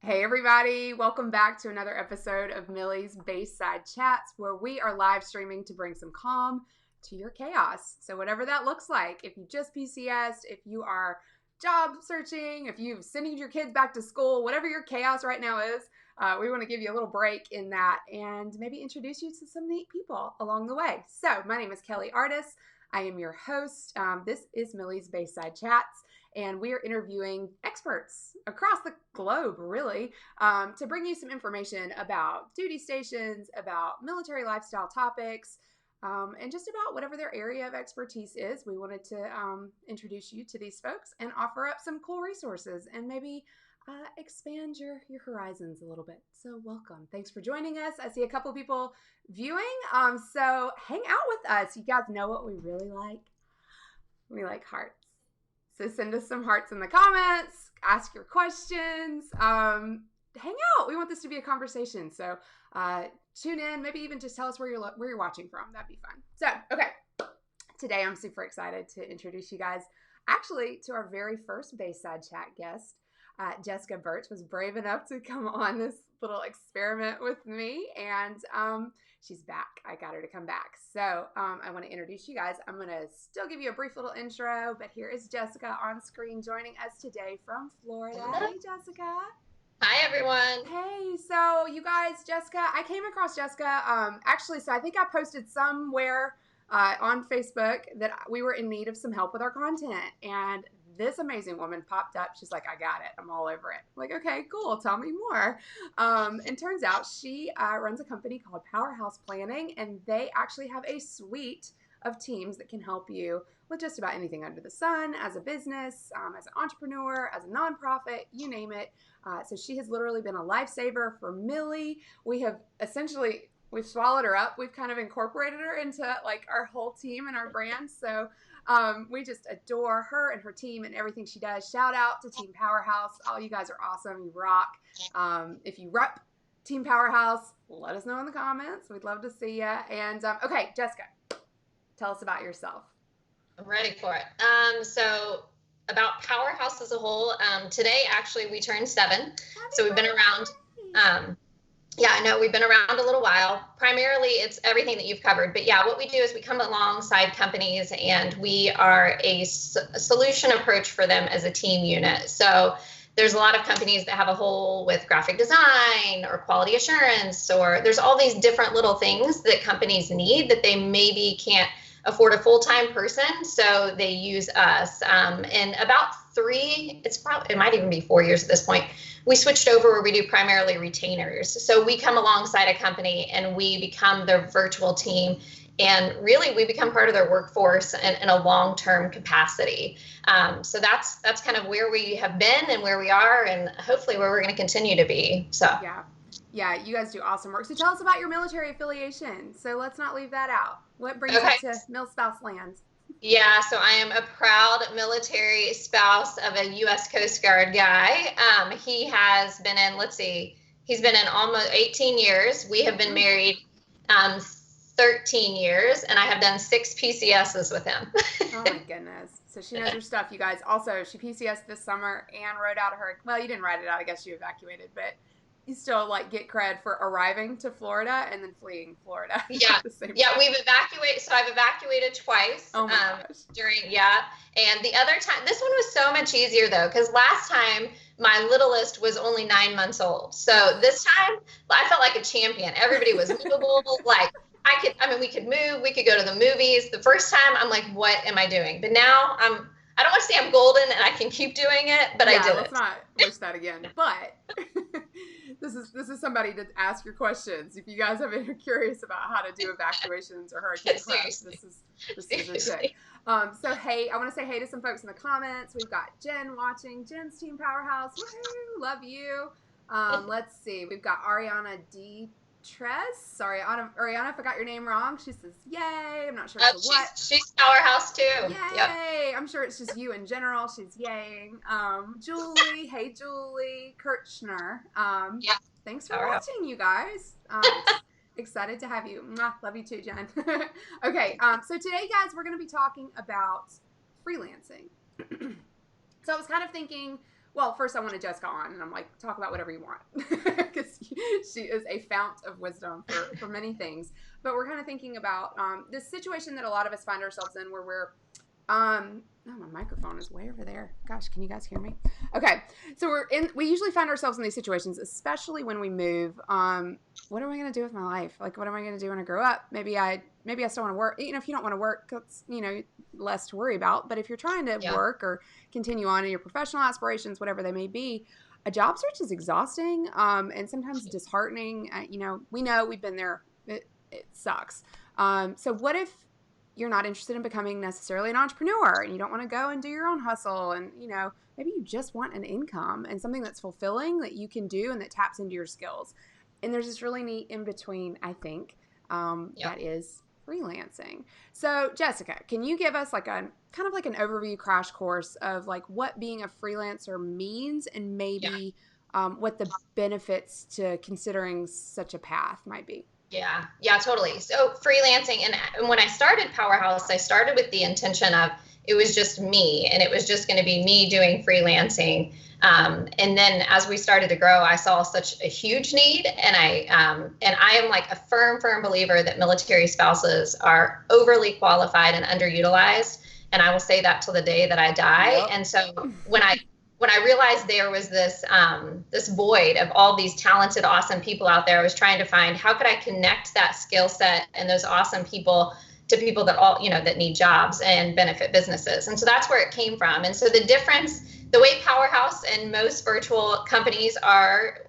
Hey everybody, welcome back to another episode of Millie's Baseside Chats, where we are live streaming to bring some calm to your chaos. So whatever that looks like, if you just PCSd, if you are job searching, if you've sending your kids back to school, whatever your chaos right now is, we want to give you a little break in that and maybe introduce you to some neat people along the way. So my name is Kelly Artis. I am your host. This is Millie's Baseside Chats. And we are interviewing experts across the globe, really, to bring you some information about duty stations, about military lifestyle topics, and just about whatever their area of expertise is. We wanted to introduce you to these folks and offer up some cool resources and maybe expand your horizons a little bit. So welcome. Thanks for joining us. I see a couple people viewing. So hang out with us. You guys know what we really like? We like hearts. So send us some hearts in the comments, ask your questions, hang out. We want this to be a conversation. So tune in, maybe even just tell us where you're watching from. That'd be fun. So, okay. Today I'm super excited to introduce you guys actually to our very first Baseside Chat guest. Jessica Bertsch was brave enough to come on this little experiment with me, and she's back. I got her to come back. So I want to introduce you guys. I'm going to still give you a brief little intro, but here is Jessica on screen joining us today from Florida. Hey, Jessica. Hi, everyone. Hey, so you guys, Jessica, I came across Jessica actually, so I think I posted somewhere on Facebook that we were in need of some help with our content, and this amazing woman popped up. She's like, I got it. I'm all over it. I'm like, okay, cool. Tell me more. And turns out she runs a company called Powerhouse Planning, and they actually have a suite of teams that can help you with just about anything under the sun, as a business, as an entrepreneur, as a nonprofit, you name it. So she has literally been a lifesaver for Millie. We've swallowed her up. We've kind of incorporated her into like our whole team and our brand. So we just adore her and her team and everything she does. Shout out to Team Powerhouse. All you guys are awesome. You rock. If you rep Team Powerhouse, let us know in the comments. We'd love to see you. And okay, Jessica, tell us about yourself. I'm ready for it. So about Powerhouse as a whole, today actually we turned 7. So we've been around. Yeah, I know we've been around a little while. Primarily, it's everything that you've covered. But yeah, what we do is we come alongside companies and we are a solution approach for them as a team unit. So there's a lot of companies that have a hole with graphic design or quality assurance, or there's all these different little things that companies need that they maybe can't afford a full-time person. So they use us. And about it might even be 4 years at this point, we switched over where we do primarily retainers. So we come alongside a company and we become their virtual team. And really, we become part of their workforce in a long-term capacity. So that's kind of where we have been and where we are, and hopefully where we're going to continue to be. So yeah, you guys do awesome work. So tell us about your military affiliation. So let's not leave that out. What brings you to milspouse land? Yeah, so I am a proud military spouse of a U.S. Coast Guard guy. He has been he's been in almost 18 years. We have been married 13 years, and I have done 6 PCSs with him. Oh my goodness. So she knows her stuff, you guys. Also, she PCSed this summer and rode out her, well, you didn't ride it out, I guess you evacuated, but you still like get cred for arriving to Florida and then fleeing Florida. Yeah, we've evacuated. So I've evacuated twice. Oh my gosh. And the other time, this one was so much easier though, because last time my littlest was only 9 months old. So this time I felt like a champion. Everybody was movable. We could move. We could go to the movies. The first time I'm like, what am I doing? But now I don't want to say I'm golden and I can keep doing it, but I did it. Let's not wish that again. But this is somebody to ask your questions. If you guys have been curious about how to do evacuations or hurricane prep, this is a tip. So hey, I want to say hey to some folks in the comments. We've got Jen watching. Jen's Team Powerhouse. Woo-hoo, love you. Let's see. We've got Ariana D. Sorry, Ariana, I forgot your name wrong. She says, yay. I'm not sure what. She's Powerhouse too. Yay. Yep. I'm sure it's just you in general. She's yaying. Julie. Hey, Julie. Kirchner. Thanks for watching, you guys. Excited to have you. Mwah, love you too, Jen. Okay, so today, guys, we're going to be talking about freelancing. So I was kind of thinking Well, first I wanted Jessica on, and I'm like, talk about whatever you want, because she is a fount of wisdom for many things. But we're kind of thinking about this situation that a lot of us find ourselves in, where we're oh, my microphone is way over there. Gosh, can you guys hear me? Okay, so we usually find ourselves in these situations, especially when we move. What am I going to do with my life? Like, what am I going to do when I grow up? Maybe I still want to work. If you don't want to work, it's, less to worry about. But if you're trying to work or continue on in your professional aspirations, whatever they may be, a job search is exhausting, and sometimes disheartening. We've been there. It sucks. So what if you're not interested in becoming necessarily an entrepreneur, and you don't want to go and do your own hustle, and maybe you just want an income and something that's fulfilling that you can do and that taps into your skills. And there's this really neat in between, I think, that is freelancing. So Jessica, can you give us like an overview crash course of like what being a freelancer means, and maybe what the benefits to considering such a path might be? Yeah, totally. So freelancing, and when I started Powerhouse, I started with the intention of it was just me, and it was just going to be me doing freelancing. And then as we started to grow, I saw such a huge need, and I am like a firm believer that military spouses are overly qualified and underutilized. And I will say that till the day that I die. Yep. And so when I realized there was this void of all these talented, awesome people out there, I was trying to find how could I connect that skill set and those awesome people to people that that need jobs and benefit businesses. And so that's where it came from. And so the difference, the way Powerhouse and most virtual companies are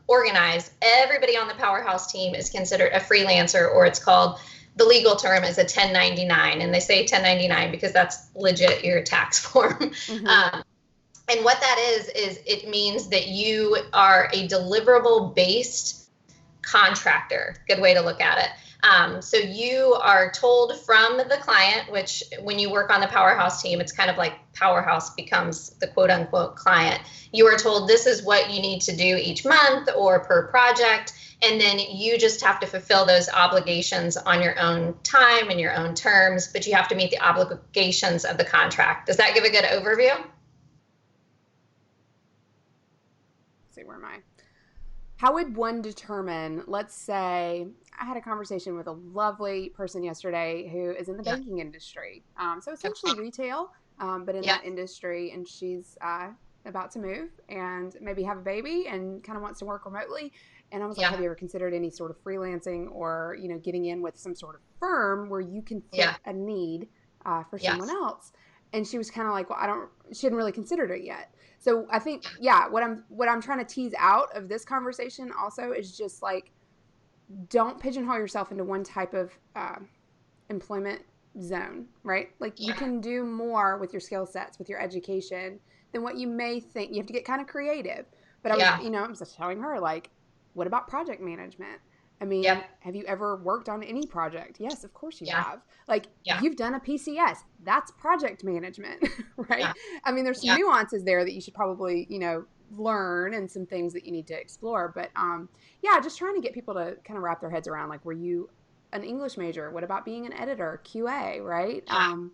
organized, everybody on the Powerhouse team is considered a freelancer, or it's called, the legal term is a 1099. And they say 1099 because that's legit your tax form. Mm-hmm. And what that is it means that you are a deliverable-based contractor. Good way to look at it. So you are told from the client, which when you work on the Powerhouse team, it's kind of like Powerhouse becomes the quote-unquote client. You are told this is what you need to do each month or per project, and then you just have to fulfill those obligations on your own time and your own terms, but you have to meet the obligations of the contract. Does that give a good overview? Where am I? How would one determine, let's say I had a conversation with a lovely person yesterday who is in the banking industry. So essentially retail, but in that industry, and she's about to move and maybe have a baby and kind of wants to work remotely. And I was like, have you ever considered any sort of freelancing or, getting in with some sort of firm where you can fit a need for someone else? And she was kind of like, well, she hadn't really considered it yet. So I think, what I'm trying to tease out of this conversation also is just like, don't pigeonhole yourself into one type of employment zone, right? Like you can do more with your skill sets, with your education than what you may think. You have to get kind of creative. But I was just telling her, like, what about project management? I mean, have you ever worked on any project? Yes, of course you have. Like, you've done a PCS. That's project management, right? Yeah. I mean, there's some nuances there that you should probably, learn, and some things that you need to explore. But, just trying to get people to kind of wrap their heads around, like, were you an English major? What about being an editor, QA, right? And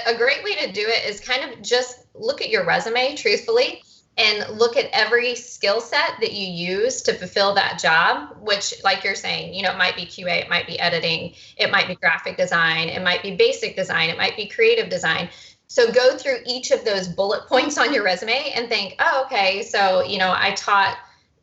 a great way to do it is kind of just look at your resume, truthfully, and look at every skill set that you use to fulfill that job, which, like you're saying, it might be QA, it might be editing, it might be graphic design, it might be basic design, it might be creative design. So go through each of those bullet points on your resume and think, oh, okay, so, I taught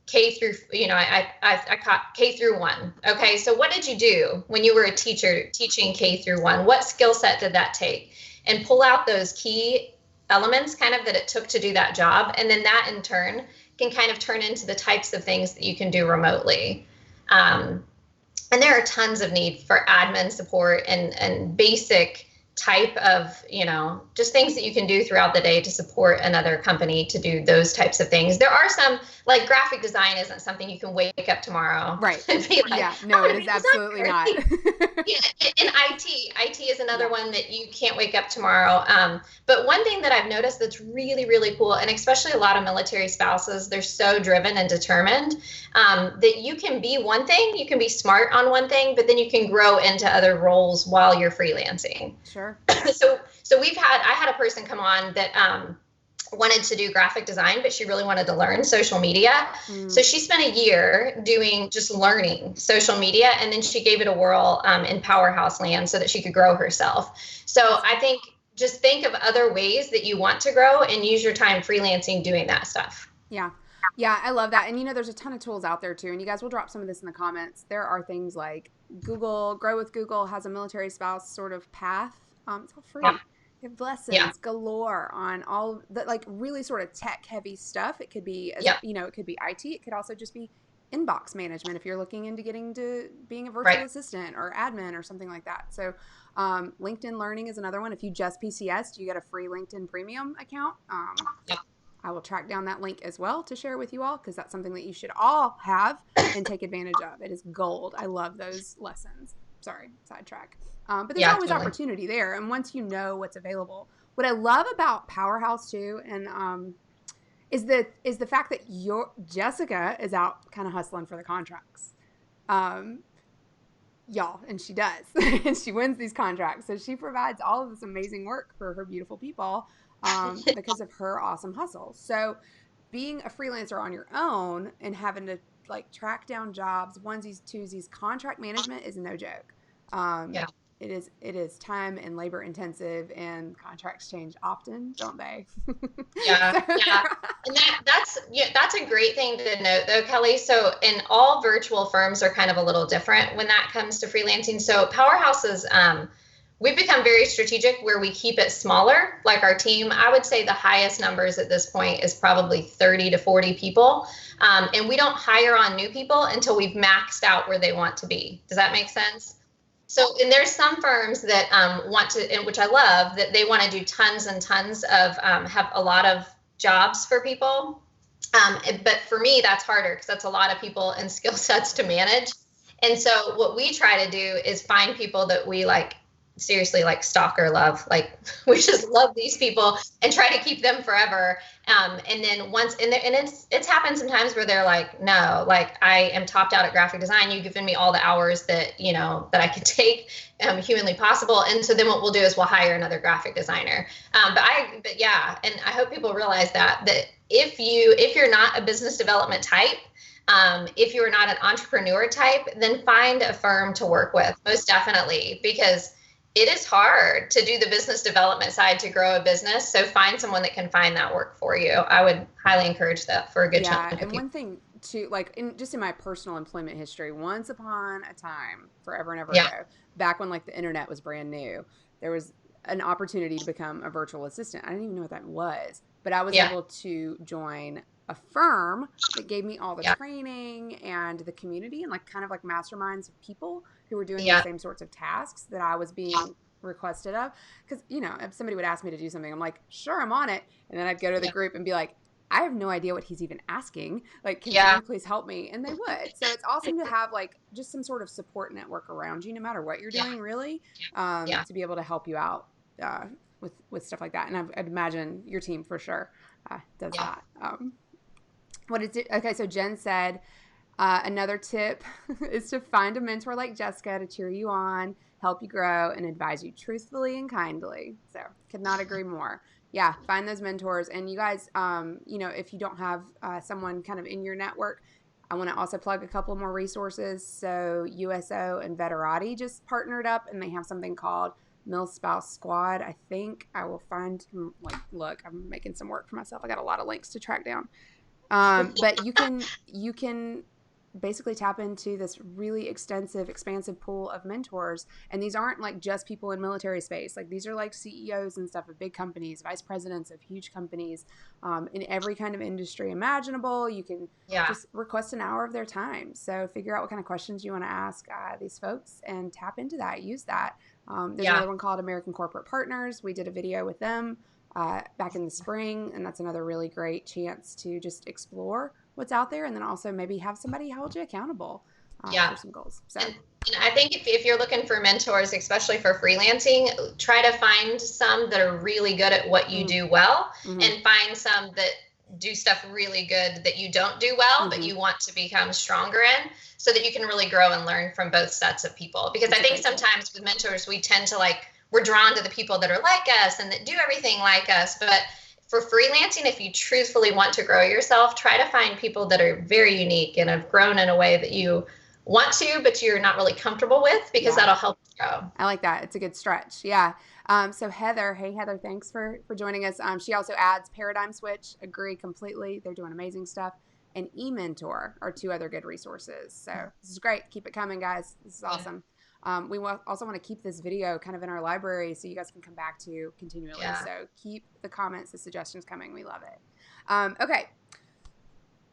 K through, I taught K through 1. Okay, so what did you do when you were a teacher teaching K through 1? What skill set did that take? And pull out those key elements kind of that it took to do that job. And then that in turn can kind of turn into the types of things that you can do remotely. And there are tons of need for admin support and basic type of, just things that you can do throughout the day to support another company to do those types of things. There are some, like graphic design isn't something you can wake up tomorrow. Right. And be like, no, it is absolutely not. And IT is another one that you can't wake up tomorrow. But one thing that I've noticed that's really, really cool, and especially a lot of military spouses, they're so driven and determined that you can be one thing, you can be smart on one thing, but then you can grow into other roles while you're freelancing. Sure. So I had a person come on that wanted to do graphic design, but she really wanted to learn social media. So she spent a year doing just learning social media, and then she gave it a whirl in Powerhouse land so that she could grow herself. So I think just think of other ways that you want to grow and use your time freelancing doing that stuff. Yeah. Yeah, I love that. And, there's a ton of tools out there, too. And you guys will drop some of this in the comments. There are things like Google, Grow with Google has a military spouse sort of path. It's all free. Yeah. You have lessons galore on all the, like, really sort of tech-heavy stuff. It could be, it could be IT. It could also just be inbox management if you're looking into getting to being a virtual assistant or admin or something like that. So LinkedIn Learning is another one. If you just PCSd, you get a free LinkedIn Premium account. I will track down that link as well to share with you all, because that's something that you should all have and take advantage of. It is gold. I love those lessons. Sorry, sidetrack. But there's always opportunity there. And once you know what's available, what I love about Powerhouse too, and is the fact that Jessica is out kind of hustling for the contracts. Y'all, and she does. And she wins these contracts. So she provides all of this amazing work for her beautiful people. Because of her awesome hustle. So being a freelancer on your own and having to like track down jobs, onesies, twosies, contract management is no joke. It is time and labor intensive, and contracts change often, don't they? Yeah. And that's a great thing to note though, Kelly. So in all virtual firms are kind of a little different when that comes to freelancing. So Powerhouse is, we've become very strategic where we keep it smaller. Like our team, I would say the highest numbers at this point is probably 30 to 40 people. And we don't hire on new people until we've maxed out where they want to be. Does that make sense? So, and there's some firms that want to, and which I love, that they want to do tons and tons of, have a lot of jobs for people. But for me, that's harder because that's a lot of people and skill sets to manage. And so what we try to do is find people that we seriously stalker love, we just love these people and try to keep them forever. And then once, and it's happened sometimes where they're like, no, I am topped out at graphic design. You've given me all the hours that, that I could take humanly possible. And so then what we'll do is we'll hire another graphic designer. But yeah. And I hope people realize that if you're not a business development type, if you're not an entrepreneur type, then find a firm to work with, most definitely, because it is hard to do the business development side to grow a business. So find someone that can find that work for you. I would highly encourage that for a good chunk of people. And one thing too, in my personal employment history, once upon a time, forever and ever ago, back when the internet was brand new, there was an opportunity to become a virtual assistant. I didn't even know what that was, but I was able to join a firm that gave me all the training and the community and kind of masterminds of people who were doing the same sorts of tasks that I was being requested of. Because, if somebody would ask me to do something, I'm like, sure, I'm on it. And then I'd go to the group and be like, I have no idea what he's even asking. Can someone please help me? And they would. So it's awesome to have just some sort of support network around you, no matter what you're doing, really, to be able to help you out with stuff like that. And I'd imagine your team for sure does that. What is it? Okay, so Jen said another tip is to find a mentor like Jessica to cheer you on, help you grow, and advise you truthfully and kindly. So could not agree more. Yeah, find those mentors. And you guys, if you don't have someone kind of in your network, I want to also plug a couple more resources. So USO and Veterati just partnered up, and they have something called milspouse squad. I think I will find, look, I'm making some work for myself. I got a lot of links to track down. But you can basically tap into this really expansive pool of mentors. And these aren't just people in military space. These are CEOs and stuff of big companies, vice presidents of huge companies, in every kind of industry imaginable. You can just request an hour of their time. So figure out what kind of questions you want to ask these folks and tap into that, use that. There's another one called American Corporate Partners. We did a video with them back in the spring, and that's another really great chance to just explore what's out there, and then also maybe have somebody hold you accountable for some goals. So, and I think if you're looking for mentors, especially for freelancing, try to find some that are really good at what you do well, and find some that do stuff really good that you don't do well, but you want to become stronger in, so that you can really grow and learn from both sets of people. Because I think sometimes with mentors, we tend to we're drawn to the people that are like us and that do everything like us. But for freelancing, if you truthfully want to grow yourself, try to find people that are very unique and have grown in a way that you want to, but you're not really comfortable with, because that'll help you grow. I like that. It's a good stretch. Yeah. So Heather, hey Heather, thanks for joining us. She also adds Paradigm Switch. Agree completely. They're doing amazing stuff. And eMentor are 2 other good resources. So this is great. Keep it coming, guys. This is awesome. We also want to keep this video kind of in our library so you guys can come back to continually. So keep the comments, the suggestions coming. We love it. Okay.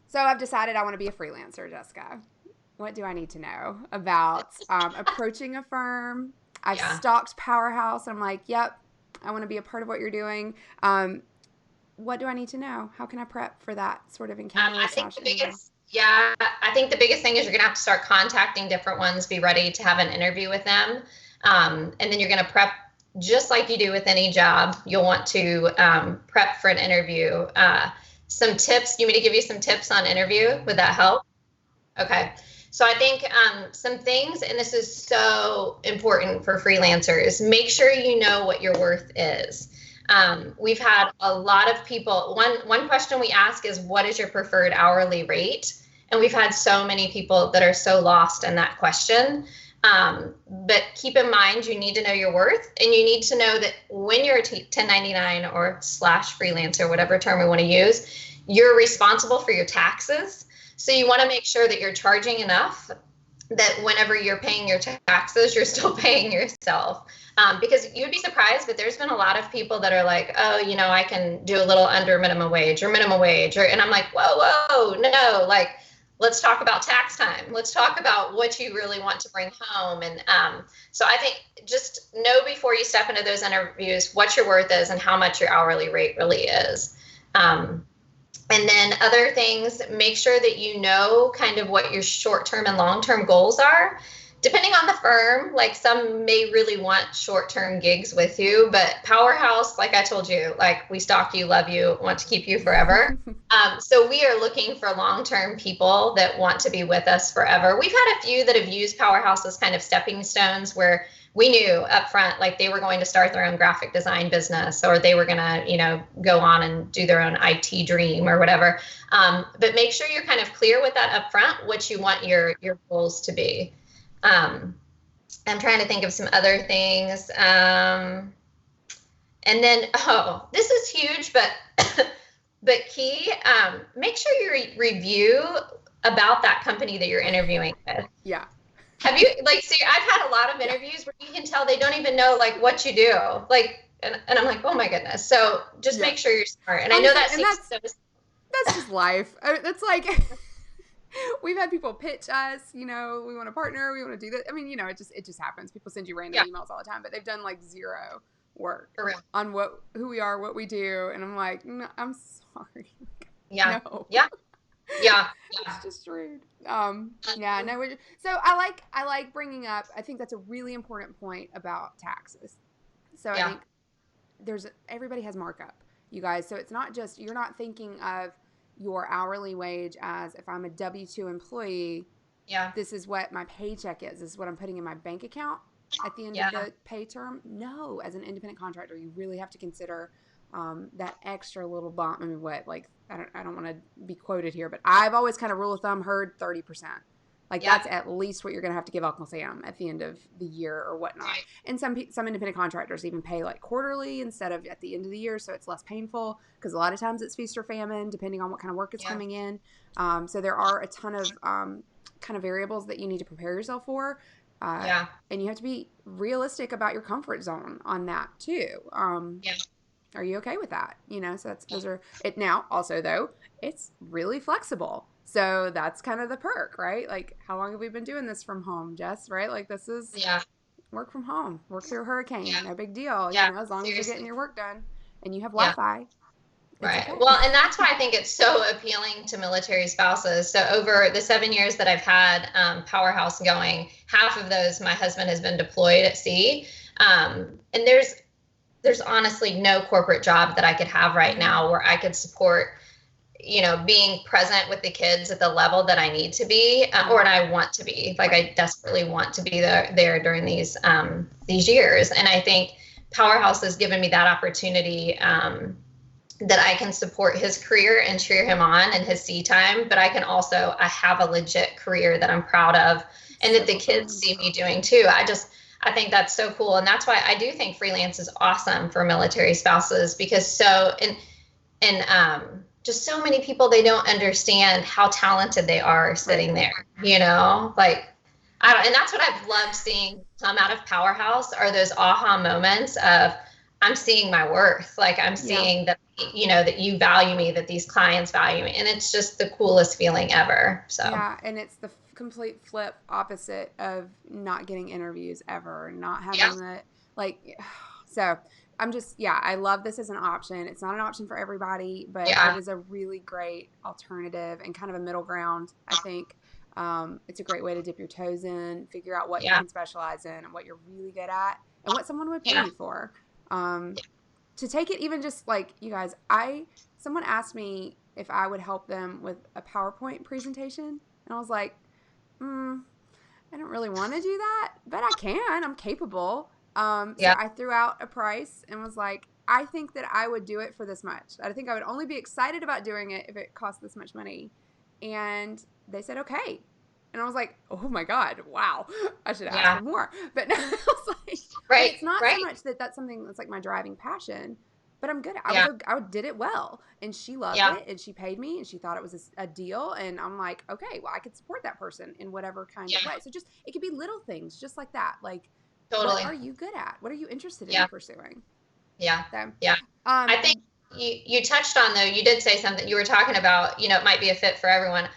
So I've decided I want to be a freelancer, Jessica. What do I need to know about approaching a firm? I've stalked Powerhouse. I'm like, yep, I want to be a part of what you're doing. What do I need to know? How can I prep for that sort of encounter? I think the biggest thing is you're going to have to start contacting different ones, be ready to have an interview with them. And then you're going to prep just like you do with any job. You'll want to prep for an interview. Some tips, you want me to give you some tips on interview? Would that help? Okay. So I think some things, and this is so important for freelancers, make sure you know what your worth is. We've had a lot of people, one question we ask is, what is your preferred hourly rate? And we've had so many people that are so lost in that question. But keep in mind, you need to know your worth, and you need to know that when you're a 1099 or / freelancer, whatever term we want to use, you're responsible for your taxes. So you want to make sure that you're charging enough that whenever you're paying your taxes, you're still paying yourself. Because you'd be surprised, but there's been a lot of people that are like, oh, I can do a little under minimum wage, and I'm like, whoa, no, like, let's talk about tax time. Let's talk about what you really want to bring home. And so I think just know before you step into those interviews what your worth is and how much your hourly rate really is. And then other things, make sure that you know kind of what your short-term and long-term goals are. Depending on the firm, like some may really want short-term gigs with you, but Powerhouse, like I told you, like we stalk you, love you, want to keep you forever. So we are looking for long-term people that want to be with us forever. We've had a few that have used Powerhouse as kind of stepping stones where we knew up front, like they were going to start their own graphic design business, or they were going to, go on and do their own IT dream or whatever. But make sure you're kind of clear with that up front, what you want your goals to be. I'm trying to think of some other things. And then, this is huge, but key, make sure you review about that company that you're interviewing with. Yeah. Have you, I've had a lot of interviews where you can tell they don't even know, what you do. And I'm like, oh my goodness. So just make sure you're smart. And I know that's just life. That's like, we've had people pitch us, we want to partner, we want to do this. I mean, it just happens. People send you random emails all the time, but they've done zero work on who we are, what we do. And I'm like, no, I'm sorry. Yeah. No. Yeah. Yeah. It's just rude. No. So I like bringing up, I think that's a really important point about taxes. So I think everybody has markup, you guys. So it's not just, you're not thinking of your hourly wage as if I'm a W-2 employee, this is what my paycheck is. This is what I'm putting in my bank account at the end of the pay term. No, as an independent contractor, you really have to consider that extra little bump. I mean, I don't want to be quoted here, but I've always kind of rule of thumb heard 30%. That's at least what you're going to have to give Uncle Sam at the end of the year or whatnot. Right. And some independent contractors even pay quarterly instead of at the end of the year. So it's less painful because a lot of times it's feast or famine depending on what kind of work is coming in. So there are a ton of kind of variables that you need to prepare yourself for. And you have to be realistic about your comfort zone on that too. Are you okay with that? So those are it. Now also though, it's really flexible. So that's kind of the perk, right? How long have we been doing this from home, Jess, right? This is work from home, work through a hurricane, no big deal. As long as you're getting your work done and you have Wi-Fi. Right. Okay. Well, and that's why I think it's so appealing to military spouses. So over the 7 years that I've had Powerhouse going, half of those, my husband has been deployed at sea. And there's honestly no corporate job that I could have right now where I could support, being present with the kids at the level that I need to be, or I want to be. I desperately want to be there during these years. And I think Powerhouse has given me that opportunity that I can support his career and cheer him on and his sea time, but I have a legit career that I'm proud of and that the kids see me doing too. I think that's so cool. And that's why I do think freelance is awesome for military spouses, because just so many people, they don't understand how talented they are sitting there, like, and that's what I've loved seeing come out of Powerhouse, are those aha moments of, I'm seeing my worth. Like, I'm seeing that, that you value me, that these clients value me. And it's just the coolest feeling ever. So, yeah. And it's the complete flip opposite of not getting interviews ever, not having so I love this as an option. It's not an option for everybody, but it is a really great alternative and kind of a middle ground. I think it's a great way to dip your toes in, figure out what you can specialize in and what you're really good at and what someone would pay you for. To take it even just like, you guys, someone asked me if I would help them with a PowerPoint presentation, and I was like, I don't really want to do that, but I can. I'm capable. So I threw out a price and was like, I think that I would do it for this much. I think I would only be excited about doing it if it cost this much money. And they said, okay. And I was like, oh my God, wow, I should ask for more. But I was like, it's not so much that that's something that's like my driving passion, but I'm good at it. I did it well. And she loved it, and she paid me, and she thought it was a deal. And I'm like, okay, well, I could support that person in whatever kind of way. So it could be little things just like that. Like, what are you good at? What are you interested in pursuing? Yeah. So, I think you touched on, though, you did say something, you were talking about, it might be a fit for everyone.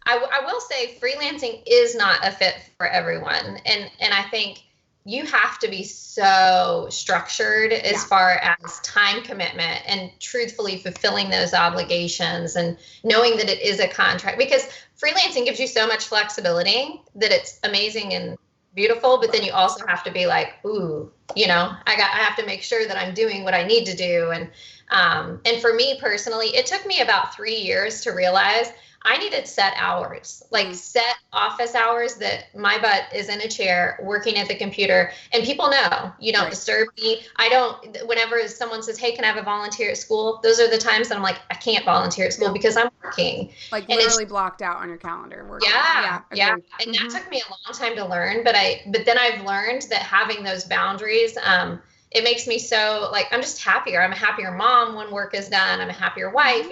I will say freelancing is not a fit for everyone. And I think you have to be so structured as far as time commitment and truthfully fulfilling those obligations and knowing that it is a contract, because freelancing gives you so much flexibility that it's amazing and beautiful. But then you also have to be like, ooh, I have to make sure that I'm doing what I need to do. And for me personally, it took me about 3 years to realize I needed set hours, like set office hours that my butt is in a chair working at the computer, and people know, you don't disturb me. Whenever someone says, hey, can I have a volunteer at school? Those are the times that I'm like, I can't volunteer at school because I'm working. Like, and literally blocked out on your calendar. Working. Yeah. And that took me a long time to learn, but then I've learned that having those boundaries, it makes me so, like, I'm just happier. I'm a happier mom when work is done. I'm a happier wife.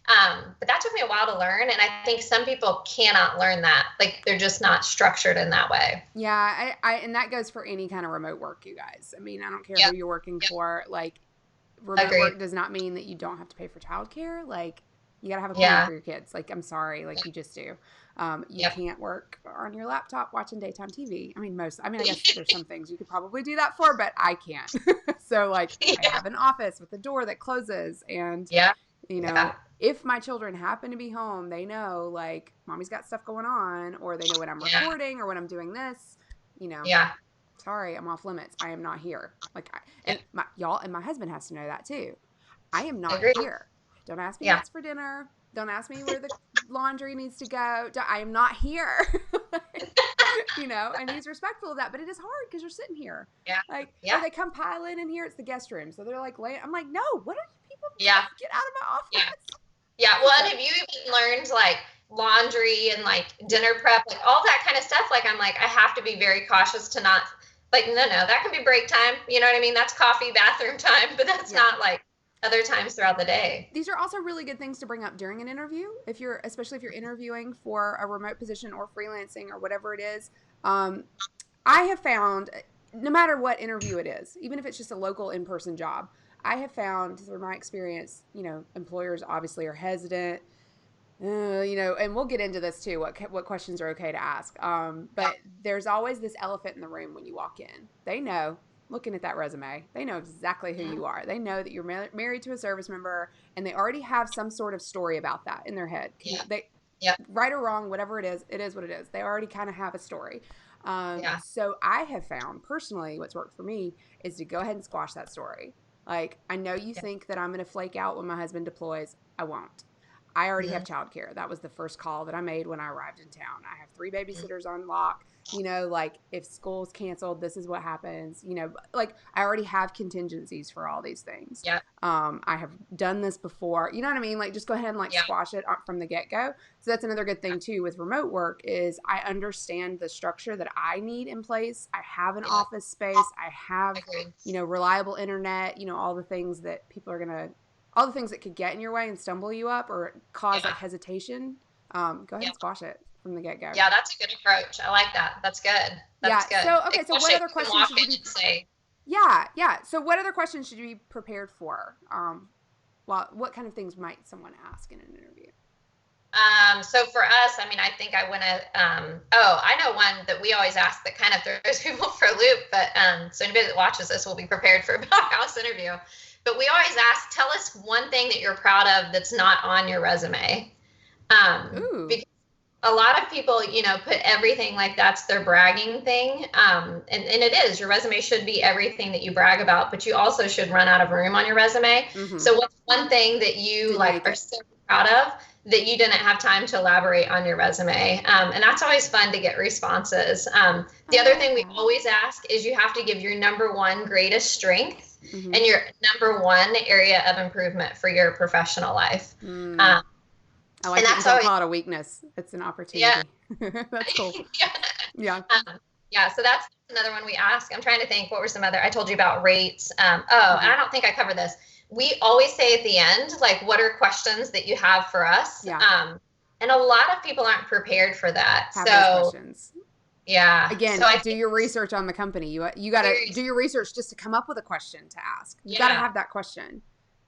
But that took me a while to learn. And I think some people cannot learn that. Like, they're just not structured in that way. Yeah. And that goes for any kind of remote work, you guys. I mean, I don't care who you're working for. Like, remote work does not mean that you don't have to pay for childcare. Like, you got to have a plan for your kids. Like, I'm sorry. Like, you just do. You can't work on your laptop watching daytime TV. I guess there's some things you could probably do that for, but I can't. So, like, I have an office with a door that closes, and, if my children happen to be home, they know, like, mommy's got stuff going on, or they know when I'm recording or when I'm doing this, sorry, I'm off limits. I am not here. Like, my husband has to know that too. I am not here. Don't ask me what's for dinner. Don't ask me where the laundry needs to go. I am not here. And he's respectful of that, but it is hard because you're sitting here. Or they come piling in here. It's the guest room. So they're like, I'm like, no, what are you people doing? Get out of my office. Yeah. Well, and have you even learned, like, laundry and, like, dinner prep, like, all that kind of stuff? Like, I'm like, I have to be very cautious to not, like, no, that can be break time. You know what I mean? That's coffee, bathroom time, but that's not, like, other times throughout the day. These are also really good things to bring up during an interview, especially if you're interviewing for a remote position or freelancing or whatever it is. I have found, no matter what interview it is, even if it's just a local in-person job, I have found through my experience, employers obviously are hesitant, and we'll get into this too, what questions are okay to ask. But there's always this elephant in the room when you walk in. They know, looking at that resume, they know exactly who you are. They know that you're married to a service member, and they already have some sort of story about that in their head. Right or wrong, whatever it is what it is. They already kind of have a story. So I have found personally what's worked for me is to go ahead and squash that story. Like, I know you think that I'm going to flake out when my husband deploys. I won't. I already have childcare. That was the first call that I made when I arrived in town. I have 3 babysitters on lock. You know, like if school's canceled, this is what happens. You know, like I already have contingencies for all these things. Yeah. I have done this before. You know what I mean? Like just go ahead and like squash it from the get-go. So that's another good thing too with remote work is I understand the structure that I need in place. I have an office space. I have, you know, reliable internet, you know, all the things that all the things that could get in your way and stumble you up or cause like hesitation. Go ahead and squash it from the get-go. Yeah, that's a good approach. I like that. That's good. That's good. So, okay. So what other questions should you say? Yeah. So what other questions should you be prepared for? What kind of things might someone ask in an interview? So for us, I mean, I think I want to, I know one that we always ask that kind of throws people for a loop, but, so anybody that watches this will be prepared for a Powerhouse interview. But we always ask, tell us one thing that you're proud of that's not on your resume. Because a lot of people, you know, put everything like that's their bragging thing. And it is, your resume should be everything that you brag about, but you also should run out of room on your resume. Mm-hmm. So what's one thing that you are so proud of that you didn't have time to elaborate on your resume? And that's always fun to get responses. The other thing we always ask is you have to give your number 1 greatest strength and your number 1 area of improvement for your professional life. I like that you don't call it a weakness. It's an opportunity. Yeah. That's cool. Yeah. So that's another one we ask. I'm trying to think, what were some other, I told you about rates. And I don't think I covered this. We always say at the end, like, what are questions that you have for us? Yeah. And a lot of people aren't prepared for that. Have those questions. Yeah. Again, do your research on the company. You got to do your research just to come up with a question to ask. You got to have that question.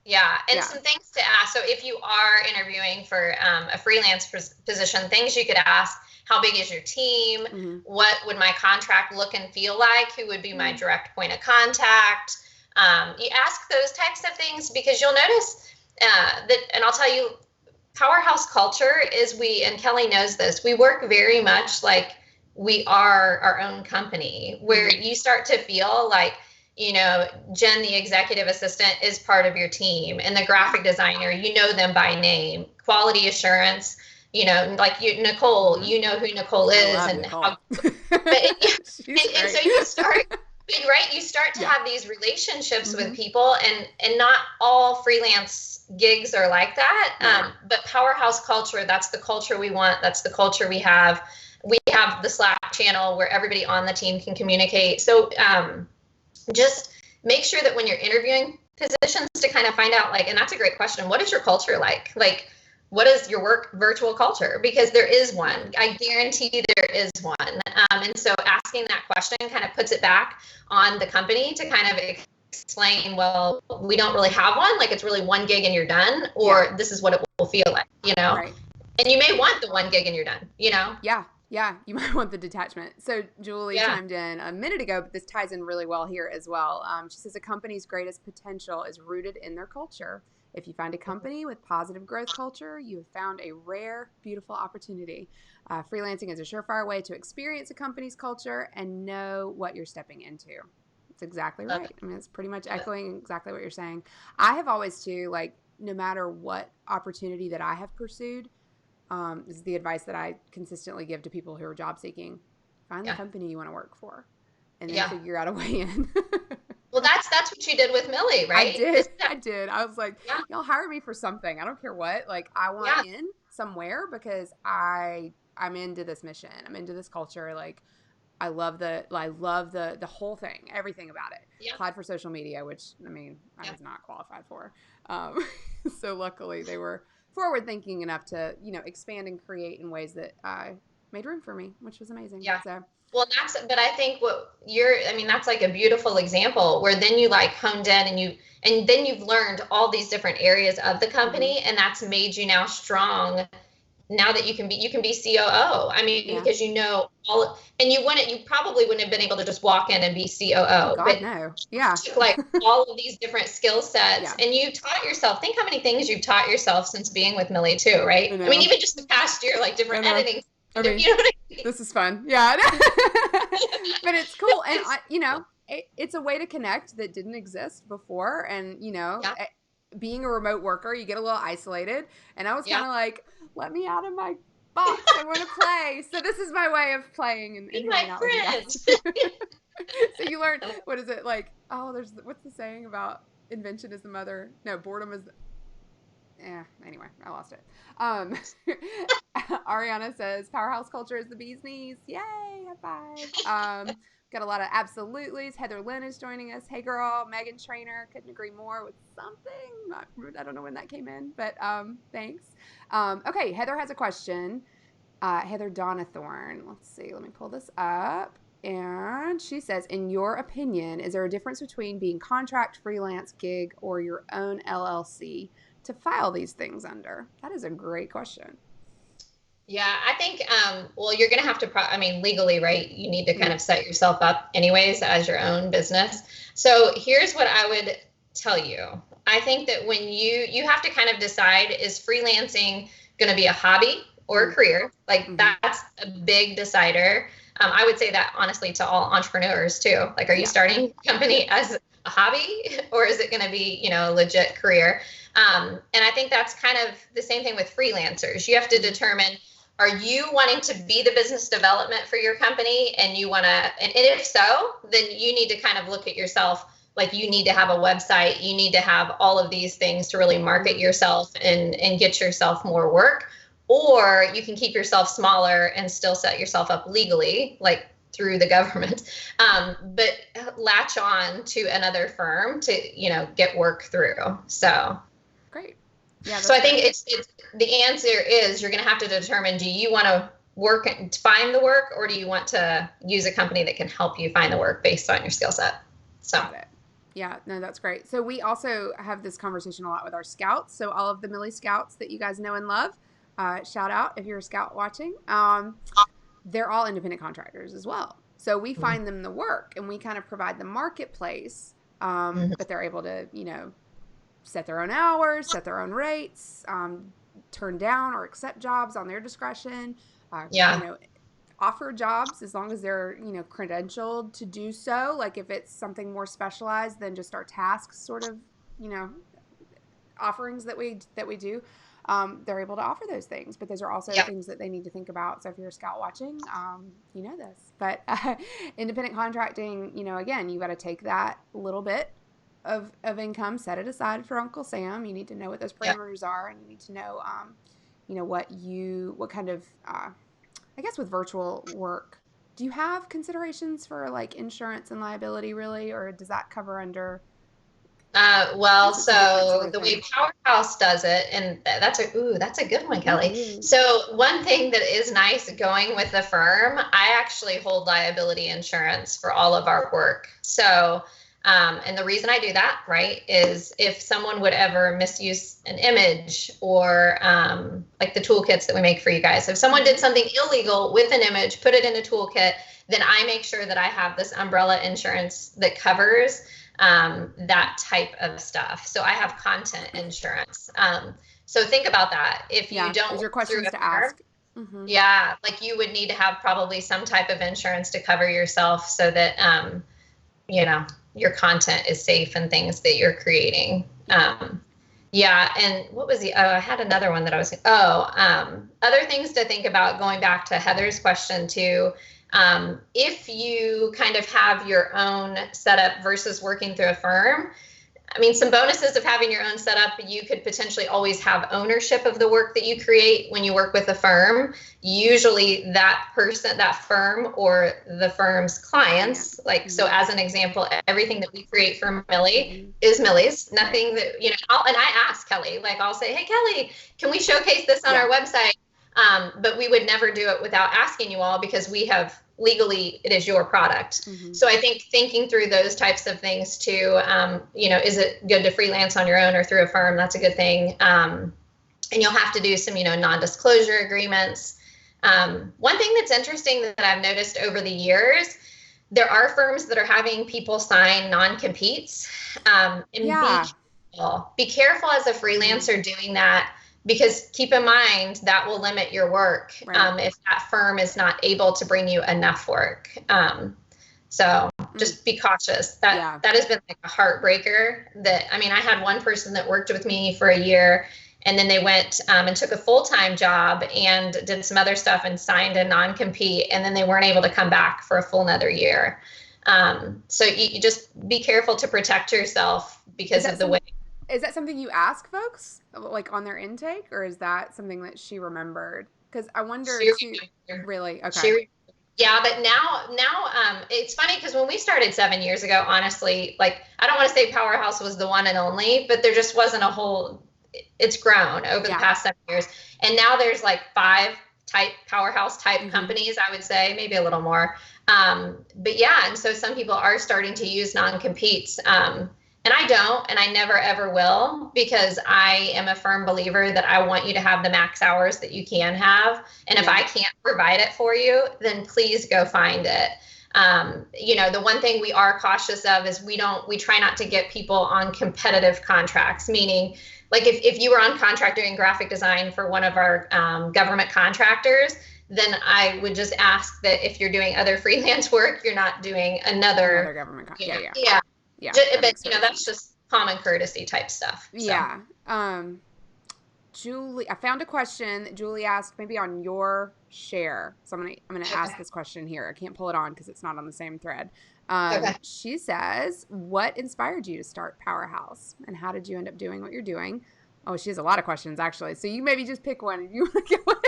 Yeah. And some things to ask. So if you are interviewing for a freelance position, things you could ask: how big is your team? Mm-hmm. What would my contract look and feel like? Who would be my direct point of contact? You ask those types of things because you'll notice that, and I'll tell you, Powerhouse culture is and Kelly knows this, we work very much like we are our own company, where you start to feel like, you know, Jen, the executive assistant, is part of your team, and the graphic designer, you know them by name. Quality assurance, you know, like Nicole, you know who Nicole is, and Nicole. And so you start, you start to have these relationships with people, and not all freelance gigs are like that. But Powerhouse culture, that's the culture we want. That's the culture we have. We have the Slack channel where everybody on the team can communicate. So, just make sure that when you're interviewing positions to kind of find out, like, and that's a great question, what is your culture like? Like, what is your work virtual culture? Because there is one. I guarantee you there is one. And so asking that question kind of puts it back on the company to kind of explain, well, we don't really have one. Like, it's really 1 gig and you're done, or this is what it will feel like, you know? Right. And you may want the 1 gig and you're done, you know? Yeah, you might want the detachment. So Julie chimed in a minute ago, but this ties in really well here as well. She says a company's greatest potential is rooted in their culture. If you find a company with positive growth culture, you have found a rare, beautiful opportunity. Freelancing is a surefire way to experience a company's culture and know what you're stepping into. It's exactly right. I mean, it's pretty much echoing exactly what you're saying. I have always too, like, no matter what opportunity that I have pursued, this is the advice that I consistently give to people who are job seeking. Find the company you want to work for, and then figure out a way in. Well, that's what you did with Millie, right? I did. I was like, y'all hire me for something. I don't care what. Like, I want in somewhere because I'm into this mission. I'm into this culture. Like, I love the whole thing, everything about it. Yeah. Applied for social media, which, I mean, I was not qualified for. So luckily they were forward thinking enough to, you know, expand and create in ways that made room for me, which was amazing. Yeah. So. Well, but I think that's like a beautiful example where then you like honed in and then you've learned all these different areas of the company, and that's made you now strong. Now that you can be COO. I mean, because you know and you probably wouldn't have been able to just walk in and be COO. Oh, God, but no. Yeah. Like all of these different skill sets, and you taught yourself. Think how many things you've taught yourself since being with Millie too, right? I mean, even just the past year, like different editing. I mean, you know what I mean? This is fun. Yeah. But it's cool, and it's a way to connect that didn't exist before, and you know. being a remote worker, you get a little isolated. And I was kind Yeah. of like, let me out of my box. I want to play. So this is my way of playing and Be hanging my out friend. with you guys. So you learn, what is it like? Oh, what's the saying about invention is the mother? No, boredom is anyway, I lost it. Ariana says Powerhouse culture is the bee's knees. Yay, high five. Got a lot of absolutely's. Heather Lynn is joining us. Hey girl, Megan Trainer, couldn't agree more with something. I don't know when that came in, but thanks. Okay, Heather has a question. Heather Donathorn. Let's see, let me pull this up. And she says, in your opinion, is there a difference between being contract, freelance, gig, or your own LLC to file these things under? That is a great question. Yeah, I think, well, you're going to have to, legally, right? You need to kind of set yourself up anyways as your own business. So here's what I would tell you. I think that when you have to kind of decide, is freelancing going to be a hobby or a career? Like that's a big decider. I would say that honestly to all entrepreneurs too. Like, are you starting a company as a hobby, or is it going to be, a legit career? And I think that's kind of the same thing with freelancers. You have to determine, are you wanting to be the business development for your company, and you want to, and if so, then you need to kind of look at yourself. Like, you need to have a website, you need to have all of these things to really market yourself and get yourself more work. Or you can keep yourself smaller and still set yourself up legally, like through the government, but latch on to another firm to, get work through. So great. Yeah. So I think it's the answer is you're going to have to determine, do you want to work and find the work, or do you want to use a company that can help you find the work based on your skill set? So. Got it. Yeah, no, that's great. So we also have this conversation a lot with our scouts. So all of the Millie scouts that you guys know and love, shout out if you're a scout watching. They're all independent contractors as well. So we find them the work, and we kind of provide the marketplace, but they're able to, set their own hours, set their own rates, turn down or accept jobs on their discretion. Offer jobs as long as they're, credentialed to do so. Like, if it's something more specialized than just our tasks sort of, offerings that we do, they're able to offer those things. But those are also things that they need to think about. So if you're a scout watching, you know this. But independent contracting, again, you got to take that little bit of income, set it aside for Uncle Sam. You need to know what those parameters are, and you need to know, what kind of, I guess with virtual work, do you have considerations for like insurance and liability really, or does that cover under? So the way Powerhouse does it, and that's a good one, Kelly. Mm-hmm. So one thing that is nice going with the firm, I actually hold liability insurance for all of our work. So, and the reason I do that, right, is if someone would ever misuse an image, or like the toolkits that we make for you guys. If someone did something illegal with an image, put it in a toolkit, then I make sure that I have this umbrella insurance that covers that type of stuff. So I have content insurance. So think about that. If you don't, those are questions to ask. Yeah, like you would need to have probably some type of insurance to cover yourself, so that your content is safe and things that you're creating. And what was I had another one that I was, other things to think about, going back to Heather's question too. If you kind of have your own setup versus working through a firm, some bonuses of having your own setup, you could potentially always have ownership of the work that you create. When you work with a firm, usually that person, that firm, or the firm's clients, so as an example, everything that we create for Millie is Millie's. Nothing that, and I ask Kelly, I'll say, hey, Kelly, can we showcase this on our website? But we would never do it without asking you all, because we have legally, it is your product. So I think thinking through those types of things too, is it good to freelance on your own or through a firm? That's a good thing. And you'll have to do some, non-disclosure agreements. One thing that's interesting that I've noticed over the years, there are firms that are having people sign non-competes. Be careful as a freelancer doing that, because keep in mind that will limit your work if that firm is not able to bring you enough work. So just be cautious. That has been like a heartbreaker. I had one person that worked with me for a year, and then they went and took a full-time job and did some other stuff and signed a non-compete, and then they weren't able to come back for a full another year. So you just be careful to protect yourself because of the way. Is that something you ask folks like on their intake, or is that something that she remembered? Because I wonder really? Okay. Yeah, but now it's funny because when we started 7 years ago, honestly, like I don't want to say Powerhouse was the one and only, but there just wasn't a whole. It's grown over the past 7 years, and now there's like 5 Powerhouse type companies. I would say maybe a little more, but yeah. And so some people are starting to use non-competes. And I don't, and I never, ever will, because I am a firm believer that I want you to have the max hours that you can have. And if I can't provide it for you, then please go find it. The one thing we are cautious of is we try not to get people on competitive contracts, meaning like if you were on contract doing graphic design for one of our government contractors, then I would just ask that if you're doing other freelance work, you're not doing another government contract. Yeah. But that's just common courtesy type stuff. So. Yeah. Julie, I found a question that Julie asked maybe on your share. So I'm gonna ask this question here. I can't pull it on because it's not on the same thread. She says, what inspired you to start Powerhouse, and how did you end up doing what you're doing? Oh, she has a lot of questions actually. So you maybe just pick one if you want to get one.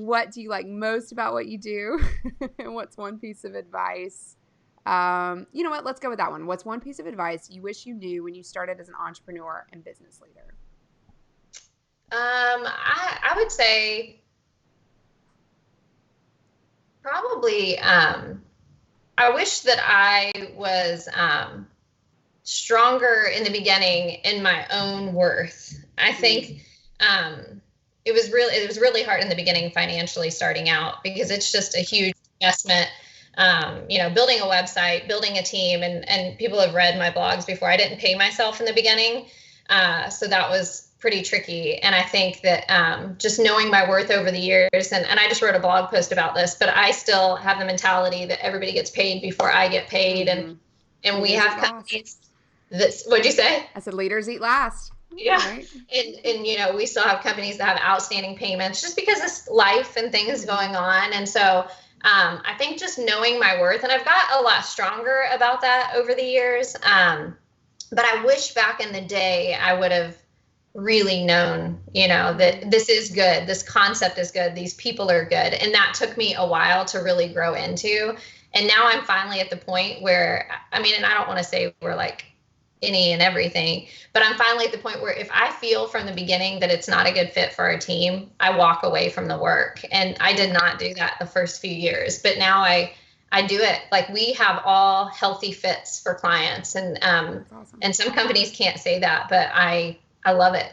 What do you like most about what you do? And what's one piece of advice? You know what? Let's go with that one. What's one piece of advice you wish you knew when you started as an entrepreneur and business leader? I would say probably, I wish that I was, stronger in the beginning in my own worth. I think, it was really hard in the beginning financially starting out because it's just a huge investment. Building a website, building a team, and people have read my blogs before. I didn't pay myself in the beginning. So that was pretty tricky. And I think that just knowing my worth over the years, and I just wrote a blog post about this, but I still have the mentality that everybody gets paid before I get paid. And we have companies what'd you say? I said leaders eat last. Yeah. Right? And we still have companies that have outstanding payments just because it's life and things going on. And so I think just knowing my worth, and I've got a lot stronger about that over the years. But I wish back in the day I would have really known, that this is good. This concept is good. These people are good. And that took me a while to really grow into. And now I'm finally at the point where, and I don't want to say we're like any and everything, but I'm finally at the point where if I feel from the beginning that it's not a good fit for our team, I walk away from the work. And I did not do that the first few years, but now I do it. Like we have all healthy fits for clients, and awesome. And some companies can't say that, but I love it,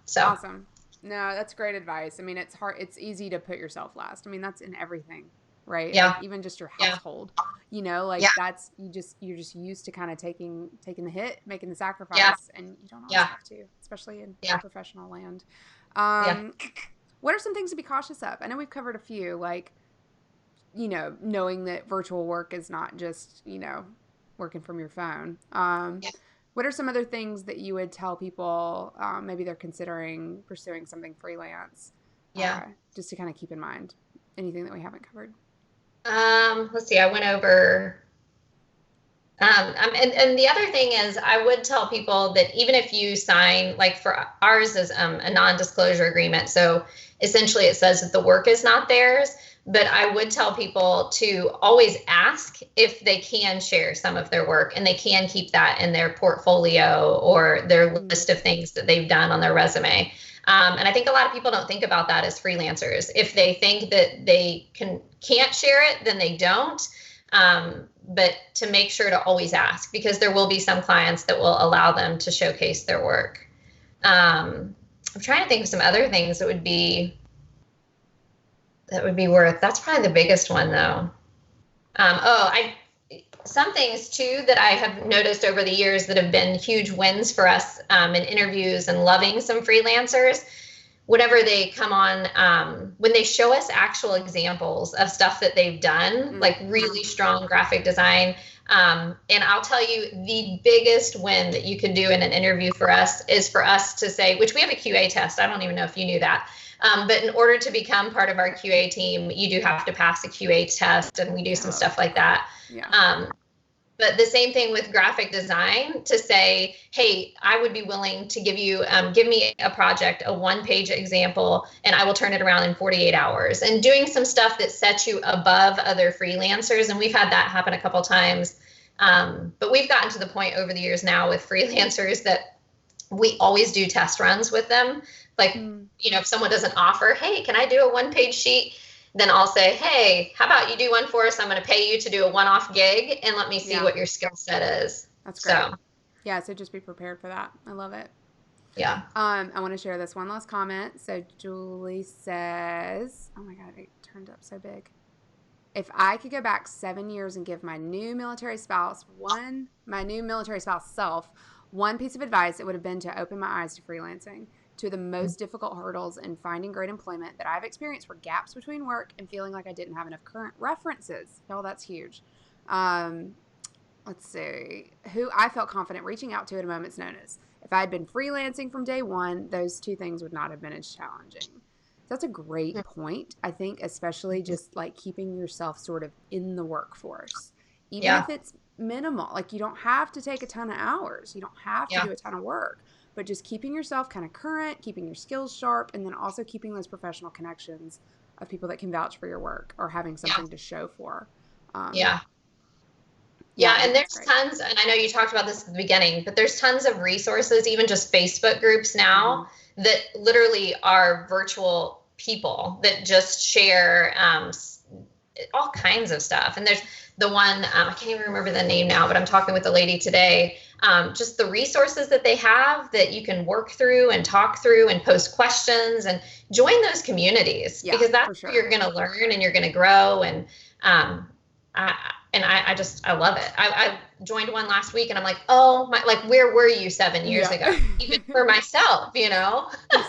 so. Awesome. No, that's great advice. It's hard. It's easy to put yourself last. That's in everything. Right. Yeah. Like even just your household, that's, you're just used to kind of taking the hit, making the sacrifice, and you don't always have to, especially in professional land. What are some things to be cautious of? I know we've covered a few, like, knowing that virtual work is not just, working from your phone. What are some other things that you would tell people, maybe they're considering pursuing something freelance? Just to kind of keep in mind. Anything that we haven't covered? Let's see, I went over, and the other thing is I would tell people that even if you sign, like for ours is a non-disclosure agreement. So essentially it says that the work is not theirs, but I would tell people to always ask if they can share some of their work and they can keep that in their portfolio or their list of things that they've done on their resume. And I think a lot of people don't think about that as freelancers. If they think that they can't share it, then they don't. But to make sure to always ask, because there will be some clients that will allow them to showcase their work. I'm trying to think of some other things that would be worth. That's probably the biggest one, though. Some things too that I have noticed over the years that have been huge wins for us in interviews and loving some freelancers. whenever they come on, when they show us actual examples of stuff that they've done, like really strong graphic design. And I'll tell you, the biggest win that you can do in an interview for us is for us to say, which we have a QA test. I don't even know if you knew that. But in order to become part of our QA team, you do have to pass a QA test, and we do some stuff like that. But the same thing with graphic design, to say, hey, I would be willing to give me a project, a 1-page example, and I will turn it around in 48 hours. And doing some stuff that sets you above other freelancers. And we've had that happen a couple times. But we've gotten to the point over the years now with freelancers that we always do test runs with them. Like, if someone doesn't offer, hey, can I do a 1-page sheet? Then I'll say, hey, how about you do one for us? I'm going to pay you to do a one-off gig, and let me see what your skill set is. That's great. So just be prepared for that. I love it. Yeah. I want to share this one last comment. So Julie says, oh my God, it turned up so big. If I could go back 7 years and give my new military spouse self, one piece of advice, it would have been to open my eyes to freelancing. Two of the most difficult hurdles in finding great employment that I've experienced were gaps between work and feeling like I didn't have enough current references. Oh, that's huge. Let's see. Who I felt confident reaching out to at a moment's notice. If I had been freelancing from day one, those two things would not have been as challenging. That's a great point. I think especially just like keeping yourself sort of in the workforce, even if it's minimal. Like, you don't have to take a ton of hours. You don't have to do a ton of work. But just keeping yourself kind of current, keeping your skills sharp, and then also keeping those professional connections of people that can vouch for your work or having something to show for. And there's tons, and I know you talked about this at the beginning, but there's tons of resources, even just Facebook groups now that literally are virtual people that just share all kinds of stuff. And there's the one, I can't even remember the name now, but I'm talking with a lady today, just the resources that they have that you can work through and talk through and post questions and join those communities, because that's where you're going to learn and you're going to grow. And I love it. I joined one last week, and I'm like, where were you 7 years ago? Even for myself, There's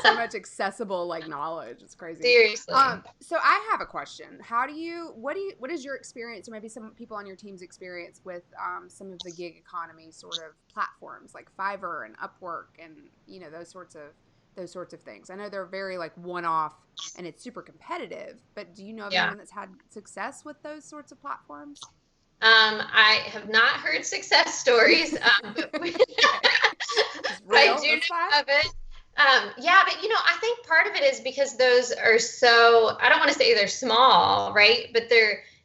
so much accessible knowledge. It's crazy. Seriously. So I have a question. What is your experience, or maybe some people on your team's experience with some of the gig economy sort of platforms like Fiverr and Upwork and those sorts of things? I know they're very one-off and it's super competitive, but do you know of anyone that's had success with those sorts of platforms? I have not heard success stories, but I do know of it. But I think part of it is because those are so, I don't want to say they're small, right? But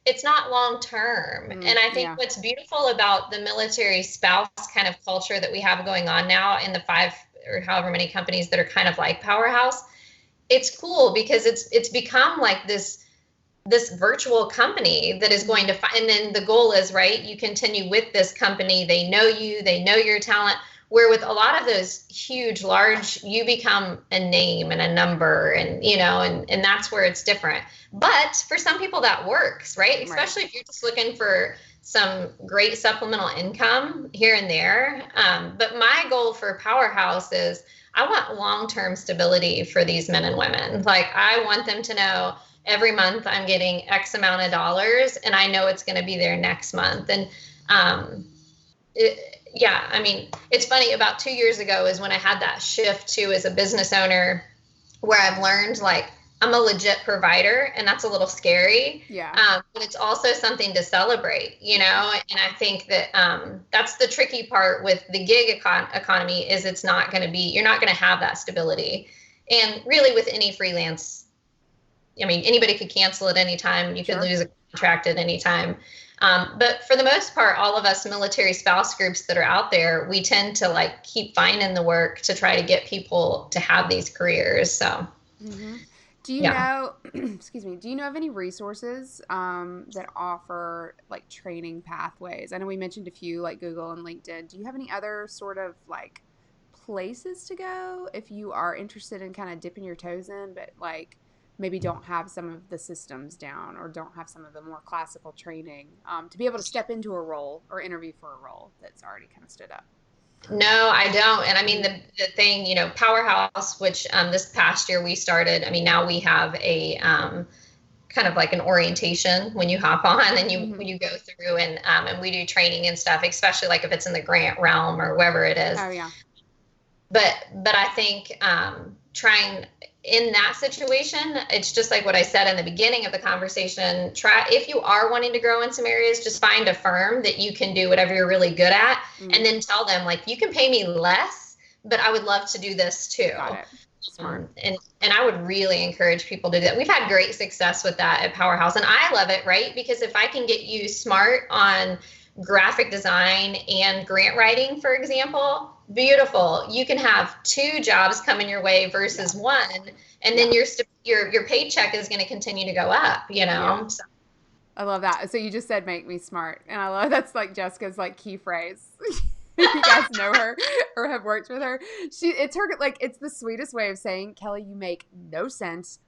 it's not long term. And I think what's beautiful about the military spouse kind of culture that we have going on now in the 5 or however many companies that are kind of like Powerhouse, it's cool because it's become like this virtual company that is going to find, and then the goal is, right, you continue with this company, they know you, they know your talent, where with a lot of those huge, large, you become a name and a number, and and that's where it's different. But for some people that works, right? Especially if you're just looking for some great supplemental income here and there. But my goal for Powerhouse is I want long-term stability for these men and women. Like, I want them to know every month I'm getting X amount of dollars, and I know it's going to be there next month. And it's funny, about 2 years ago is when I had that shift too as a business owner, where I've learned I'm a legit provider, and that's a little scary. But it's also something to celebrate, and I think that that's the tricky part with the gig economy is you're not going to have that stability. And really with any freelance, anybody could cancel at any time. You could lose a contract at any time. But for the most part, all of us military spouse groups that are out there, we tend to keep finding the work to try to get people to have these careers. So, do you know, do you know of any resources that offer training pathways? I know we mentioned a few like Google and LinkedIn. Do you have any other sort of places to go if you are interested in kind of dipping your toes in, but maybe don't have some of the systems down or don't have some of the more classical training to be able to step into a role or interview for a role that's already kind of stood up? No, I don't. And I mean, the thing, Powerhouse, which this past year we started, I mean, now we have a kind of like an orientation when you hop on and you go through and we do training and stuff, especially like if it's in the grant realm or wherever it is. Oh, yeah. But I think trying in that situation, it's just like what I said in the beginning of the conversation. Try, if you are wanting to grow in some areas, just find a firm that you can do whatever you're really good at, and then tell them, like, you can pay me less, but I would love to do this too. Got it. Smart. And I would really encourage people to do that. We've had great success with that at Powerhouse, and I love it, right? Because if I can get you smart on graphic design and grant writing, for example, beautiful. You can have 2 jobs coming your way versus one, and then your paycheck is going to continue to go up, Yeah. So. I love that. So you just said make me smart, and I love that's like Jessica's like key phrase. You guys know her or have worked with her. It's her, like, it's the sweetest way of saying, Kelly, you make no sense.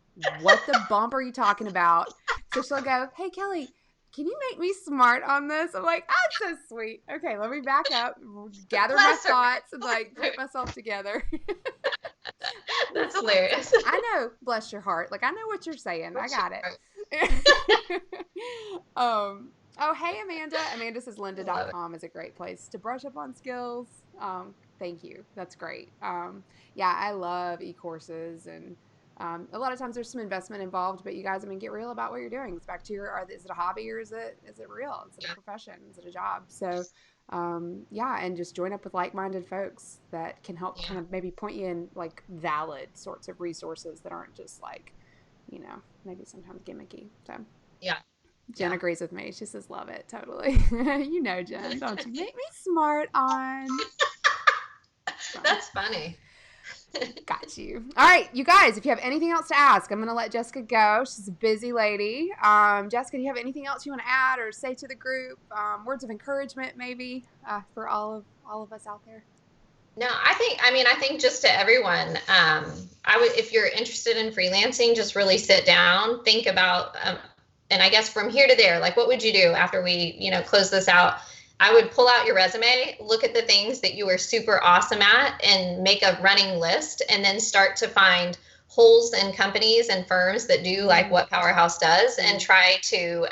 What the bump are you talking about? So she'll go, hey, Kelly, can you make me smart on this? I'm like, oh, it's so sweet. Okay, let me back up, gather my thoughts, and like put myself together. That's hilarious. I know, bless your heart. Like, I know what you're saying. I got it. Oh, hey, Amanda. Amanda says lynda.com is a great place to brush up on skills. Thank you. That's great. Yeah, I love e-courses, and a lot of times there's some investment involved, but you guys, I mean, get real about what you're doing. It's back to is it a hobby or is it real? Is it a profession? Is it a job? So, yeah, and just join up with like-minded folks that can help kind of maybe point you in like valid sorts of resources that aren't just like, maybe sometimes gimmicky. So, yeah. Jen agrees with me. She says, love it. Totally. Jen, don't you make me smart on. That's funny. Got you. All right, you guys, if you have anything else to ask, I'm going to let Jessica go. She's a busy lady. Jessica, do you have anything else you want to add or say to the group? Words of encouragement, maybe, for all of us out there? No, I think just to everyone, if you're interested in freelancing, just really sit down, think about, and I guess from here to there, like, what would you do after we, close this out? I would pull out your resume, look at the things that you are super awesome at, and make a running list, and then start to find holes in companies and firms that do like what Powerhouse does, and try to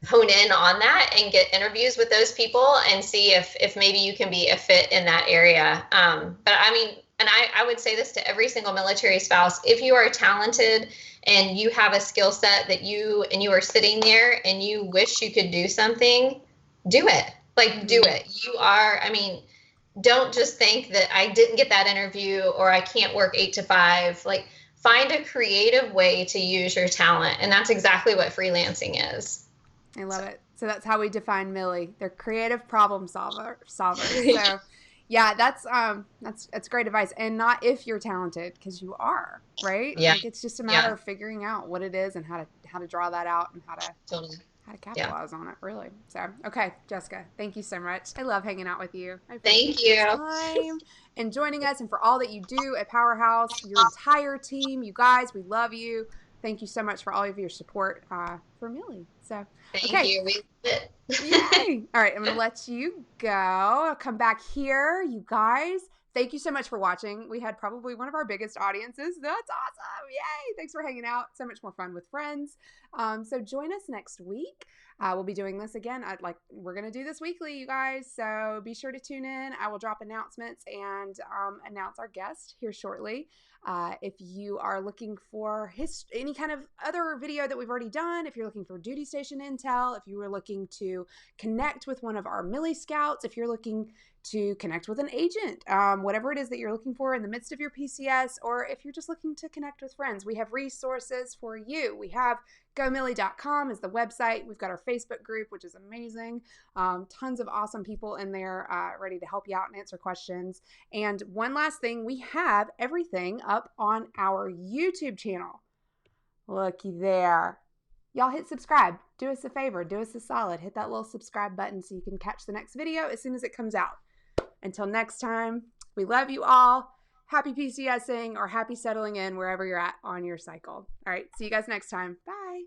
hone in on that and get interviews with those people and see if maybe you can be a fit in that area. But I mean, and I would say this to every single military spouse: if you are talented and you have a skill set that you are sitting there and you wish you could do something, do it. Like, do it. Don't just think that I didn't get that interview or I can't work 8 to 5. Like, find a creative way to use your talent. And that's exactly what freelancing is. I love it. So that's how we define Millie. They're creative problem solvers. So yeah, that's great advice. And not if you're talented, because you are, right? Yeah. Like, it's just a matter of figuring out what it is and how to draw that out and how to capitalize on it, really. So, okay, Jessica, thank you so much. I love hanging out with you. Thank you. Time and joining us, and for all that you do at Powerhouse, your entire team, you guys, we love you. Thank you so much for all of your support for Millie. So, thank you. We did it. Yay. All right, I'm going to let you go. I'll come back here, you guys. Thank you so much for watching. We had probably one of our biggest audiences. That's awesome. Yay. Thanks for hanging out. So much more fun with friends. So join us next week. We'll be doing this again. We're going to do this weekly, you guys. So be sure to tune in. I will drop announcements and announce our guest here shortly. If you are looking for any kind of other video that we've already done, if you're looking for duty station intel, if you were looking to connect with one of our Millie Scouts, if you're looking to connect with an agent, whatever it is that you're looking for in the midst of your PCS, or if you're just looking to connect with friends, we have resources for you. We have gomillie.com is the website. We've got our Facebook group, which is amazing. Tons of awesome people in there ready to help you out and answer questions. And one last thing, we have everything up on our YouTube channel. Looky there. Y'all hit subscribe. Do us a favor. Do us a solid. Hit that little subscribe button so you can catch the next video as soon as it comes out. Until next time, we love you all. Happy PCSing or happy settling in wherever you're at on your cycle. All right, see you guys next time. Bye.